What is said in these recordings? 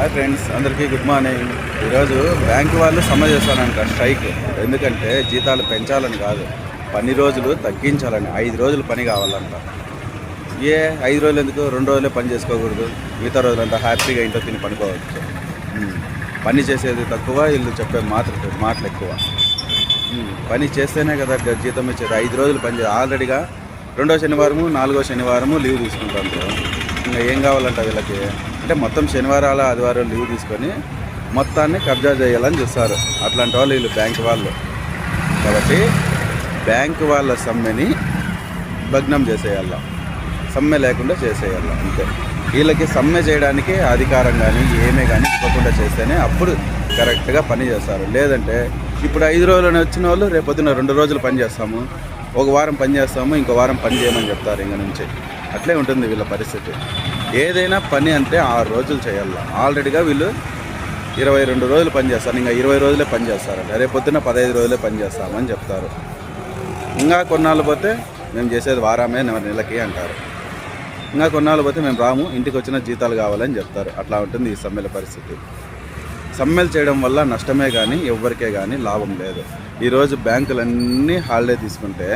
Hi friends, అందరికీ good morning. ఈరోజు bank వాళ్ళు సమ్మె చేస్తారంట, స్ట్రైక్. ఎందుకంటే జీతాలు పెంచాలని కాదు, పని రోజులు తగ్గించాలని. 5 రోజులు పని కావాలంట. 5 రోజులు ఎందుకు? 2 రోజులే పని చేసుకోకూడదు? మిగతా రోజులంతా హ్యాపీగా ఇంట్లో తిని పనుకోవచ్చు. పని చేసేది తక్కువ, వీళ్ళు చెప్పే మాటలు ఎక్కువ. పని చేస్తేనే కదా జీతం ఇచ్చేది. 5 రోజులు పని చేయాలి. ఆల్రెడీగా 2వ శనివారము 4వ శనివారము లీవ్ తీసుకుంటారు. ఇంకా ఏం కావాలంట వీళ్ళకి? అంటే మొత్తం శనివారాలు ఆదివారాలు లీవ్ తీసుకొని మొత్తాన్ని కబ్జా చేయాలని చూస్తారు. అట్లాంటి వాళ్ళు వీళ్ళు బ్యాంకు వాళ్ళు. కాబట్టి బ్యాంకు వాళ్ళ సమ్మెని భగ్నం చేసేయాల, సమ్మె లేకుండా చేసేయాల, అంతే. వీళ్ళకి సమ్మె చేయడానికి అధికారం కానీ ఏమీ కానీ ఇవ్వకుండా చేస్తేనే అప్పుడు కరెక్ట్గా పని చేస్తారు. లేదంటే ఇప్పుడు 5 రోజులు వచ్చిన వాళ్ళు రేపొద్దున 2 రోజులు పని చేస్తాము, ఒక వారం పని చేస్తాము, ఇంకో వారం పని చేయమని చెప్తారు. ఇంక నుంచి అట్లే ఉంటుంది వీళ్ళ పరిస్థితి. ఏదైనా పని అంటే 6 రోజులు చేయాల. ఆల్రెడీగా వీళ్ళు 22 రోజులు పని చేస్తారు, ఇంకా 20 రోజులే పని చేస్తారంట. రేపొద్దున 15 రోజులే పని చేస్తామని చెప్తారు. ఇంకా కొన్నాళ్ళు పోతే మేము చేసేది వారమే నెలకి అంటారు. ఇంకా కొన్నాళ్ళు పోతే మేము రాము, ఇంటికి వచ్చిన జీతాలు కావాలని చెప్తారు. అట్లా ఉంటుంది ఈ సమ్మెల పరిస్థితి. సమ్మెలు చేయడం వల్ల నష్టమే కానీ ఎవరికే కానీ లాభం లేదు. ఈరోజు బ్యాంకులన్నీ హాలిడే తీసుకుంటే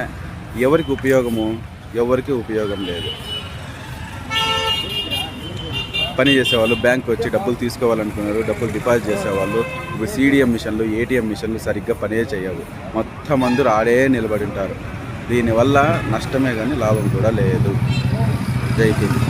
ఎవరికి ఉపయోగము? ఎవరికి ఉపయోగం లేదు. పని చేసేవాళ్ళు బ్యాంకు వచ్చి డబ్బులు తీసుకోవాలనుకున్నారు, డబ్బులు డిపాజిట్ చేసేవాళ్ళు ఇప్పుడు CDM మిషన్లు, ATM మిషన్లు సరిగ్గా పనే చేయవు. మొత్తం అందరూ ఆడే నిలబడి ఉంటారు. దీనివల్ల నష్టమే కానీ లాభం కూడా లేదు. జై హింద్.